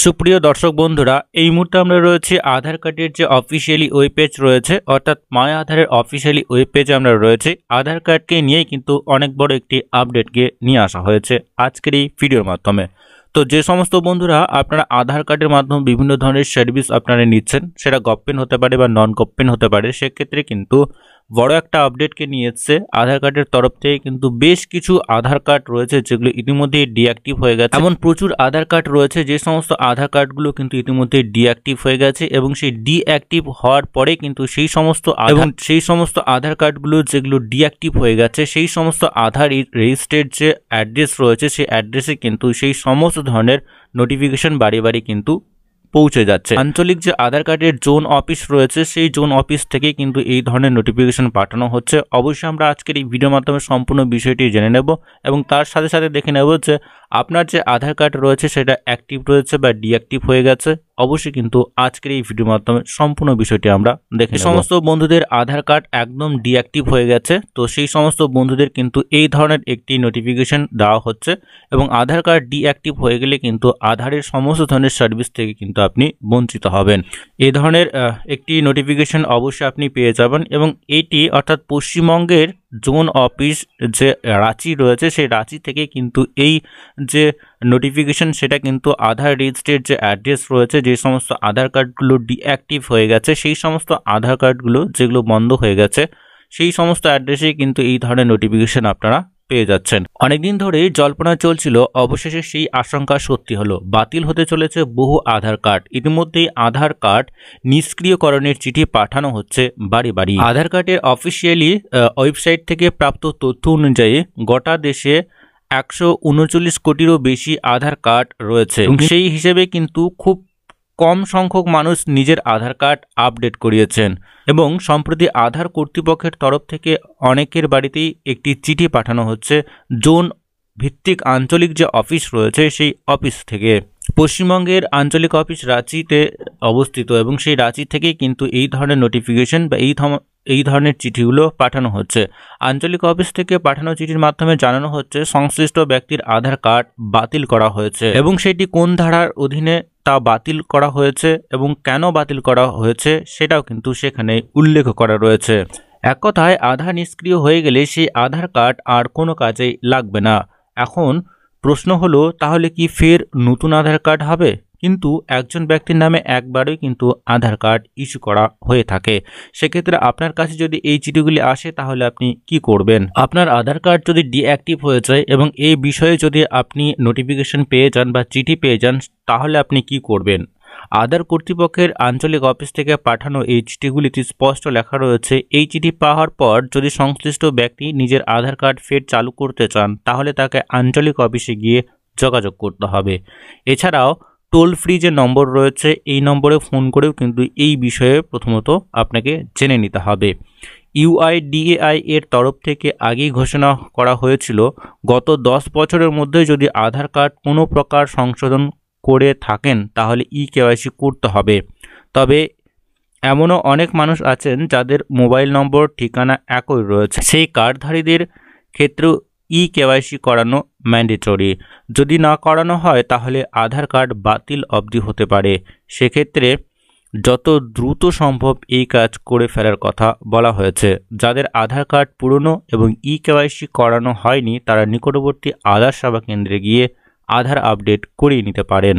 সুপ্রিয় দর্শক বন্ধুরা, এই মুহূর্তে আমরা রয়েছে আধার কার্ডের যে অফিসিয়ালি ওয়েব পেজ রয়েছে, অর্থাৎ মাই আধারের অফিসিয়ালি ওয়েব পেজে আমরা রয়েছে। আধার কার্ডকে নিয়েই কিন্তু অনেক বড় একটি আপডেটকে নিয়ে আসা হয়েছে আজকের এই ভিডিওর মাধ্যমে। তো যে সমস্ত বন্ধুরা আপনারা আধার কার্ডের মাধ্যমে বিভিন্ন ধরনের সার্ভিস আপনারা নিচ্ছেন, সেটা গভর্নমেন্ট হতে পারে বা নন গভর্নমেন্ট হতে পারে, সেক্ষেত্রে কিন্তু বড় একটা আপডেটকে নিয়ে এসছে আধার কার্ডের তরফ থেকে। কিন্তু বেশ কিছু আধার কার্ড রয়েছে যেগুলো ইতিমধ্যেই ডিঅ্যাক্টিভ হয়ে গেছে। এমন প্রচুর আধার কার্ড রয়েছে যে সমস্ত আধার কার্ডগুলো কিন্তু ইতিমধ্যে ডিঅ্যাক্টিভ হয়ে গেছে, এবং সেই ডিঅ্যাক্টিভ হওয়ার পরে কিন্তু সেই সমস্ত আধার কার্ডগুলো যেগুলো ডিঅ্যাক্টিভ হয়ে গেছে, সেই সমস্ত আধার রেজিস্ট্রেড যে অ্যাড্রেস রয়েছে, সেই অ্যাড্রেসে কিন্তু সেই সমস্ত ধরনের নোটিফিকেশন বাড়ি বাড়ি কিন্তু পৌঁছে যাচ্ছে। আঞ্চলিক যে আধার কার্ডের জোন অফিস রয়েছে, সেই জোন অফিস থেকে কিন্তু এই ধরনের নোটিফিকেশন পাঠানো হচ্ছে। অবশ্যই আমরা আজকের এই ভিডিওর মাধ্যমে সম্পূর্ণ বিষয়টি জেনে নেব, এবং তার সাথে সাথে দেখে নেব যে আপনার যে আধার কার্ড রয়েছে সেটা অ্যাক্টিভ রয়েছে বা ডিঅ্যাক্টিভ হয়ে গেছে। অবশ্যই কিন্তু আজকের এই ভিডিওর মাধ্যমে সম্পূর্ণ বিষয়টি আমরা দেখে নেব। সমস্ত বন্ধুদের আধার কার্ড একদম ডিঅ্যাক্টিভ হয়ে গেছে, তো সেই সমস্ত বন্ধুদের কিন্তু এই ধরনের একটি নোটিফিকেশন দেওয়া হচ্ছে, এবং আধার কার্ড ডিঅ্যাক্টিভ হয়ে গেলে কিন্তু আধারের সমস্ত ধরনের সার্ভিস থেকে কিন্তু আপনি বঞ্চিত হবেন। এই ধরনের একটি নোটিফিকেশন অবশ্যই আপনি পেয়ে যাবেন, এবং এটি অর্থাৎ পশ্চিমবঙ্গের জোন অফিস যে রাঁচি রয়েছে, সেই রাঁচি থেকে কিন্তু এই যে নোটিফিকেশন সেটা কিন্তু আধার রেজিস্ট্রেড যে অ্যাড্রেস রয়েছে, যে সমস্ত আধার কার্ডগুলো ডিঅ্যাক্টিভ হয়ে গেছে, সেই সমস্ত আধার কার্ডগুলো যেগুলো বন্ধ হয়ে গেছে, সেই সমস্ত অ্যাড্রেসে কিন্তু এই ধরনের নোটিফিকেশন আপনারা পেয়ে যাচ্ছেন। অনেকদিন ধরেই জল্পনা চলছিল, অবশেষে সেই আশঙ্কা সত্যি হলো। বাতিল হতে চলেছে বহু আধার কার্ড। ইতিমধ্যেই আধার কার্ড নিষ্ক্রিয়করণের চিঠি পাঠানো হচ্ছে বাড়ি বাড়ি। আধার কার্ডের অফিসিয়ালি ওয়েবসাইট থেকে প্রাপ্ত তথ্য অনুযায়ী গোটা দেশে 139 কোটিরও বেশি আধার কার্ড রয়েছে, এবং সেই হিসেবে কিন্তু খুব কম সংখ্যক মানুষ নিজের আধার কার্ড আপডেট করিয়েছেন, এবং সম্প্রতি আধার কর্তৃপক্ষের তরফ থেকে অনেকের বাড়িতেই একটি চিঠি পাঠানো হচ্ছে জোন ভিত্তিক আঞ্চলিক যে অফিস রয়েছে সেই অফিস থেকে। পশ্চিমবঙ্গের আঞ্চলিক অফিস রাঁচিতে অবস্থিত, এবং সেই রাঁচি থেকেই কিন্তু এই ধরনের নোটিফিকেশন বা এই ধরনের চিঠিগুলো পাঠানো হচ্ছে। আঞ্চলিক অফিস থেকে পাঠানো চিঠির মাধ্যমে জানানো হচ্ছে সংশ্লিষ্ট ব্যক্তির আধার কার্ড বাতিল করা হয়েছে, এবং সেটি কোন ধারার অধীনে তা বাতিল করা হয়েছে এবং কেন বাতিল করা হয়েছে সেটাও কিন্তু সেখানে উল্লেখ করা রয়েছে। এক কথায় আধার নিষ্ক্রিয় হয়ে গেলে সেই আধার কার্ড আর কোনো কাজেই লাগবে না। এখন প্রশ্ন হলো, তাহলে কি ফের নতুন আধার কার্ড হবে? কিন্তু একজন ব্যক্তির নামে একবারই কিন্তু আধার কার্ড ইস্যু করা হয়ে থাকে। সেক্ষেত্রে আপনার কাছে যদি এই চিঠিগুলি আসে, তাহলে আপনি কি করবেন? আপনার আধার কার্ড যদি ডিঅ্যাক্টিভ হয়ে যায় এবং এই বিষয়ে যদি আপনি নোটিফিকেশন পেয়ে যান বা চিঠি পেয়ে যান, তাহলে আপনি কি করবেন? আধার কর্তৃপক্ষের আঞ্চলিক অফিস থেকে পাঠানো এই চিঠিগুলিতে স্পষ্ট লেখা রয়েছে, এই চিঠি পাওয়ার পর যদি সংশ্লিষ্ট ব্যক্তি নিজের আধার কার্ড ফের চালু করতে চান, তাহলে তাকে আঞ্চলিক অফিসে গিয়ে যোগাযোগ করতে হবে। এছাড়াও টোল ফ্রি যে নম্বর রয়েছে, এই নম্বরে ফোন করেও কিন্তু এই বিষয়ে প্রথমত আপনাকে জেনে নিতে হবে। ইউআইডিএআই এর তরফ থেকে আগেই ঘোষণা করা হয়েছিল, গত 10 বছরের মধ্যে যদি আধার কার্ড কোনো প্রকার সংশোধন করে থাকেন তাহলে কেওয়াইসি করতে হবে। তবে এমনও অনেক মানুষ আছেন যাদের মোবাইল নম্বর ঠিকানা একই রয়েছে, সেই কার্ডধারীদের ক্ষেত্রেও কেওয়াইসি করানো ম্যান্ডেটরি। যদি না করানো হয় তাহলে আধার কার্ড বাতিল অবধি হতে পারে। সেক্ষেত্রে যত দ্রুত সম্ভব এই কাজ করে ফেলার কথা বলা হয়েছে। যাদের আধার কার্ড পুরনো এবং কেওয়াইসি করানো হয়নি, তারা নিকটবর্তী আধার সেবা কেন্দ্রে গিয়ে আধার আপডেট করিয়ে নিতে পারেন।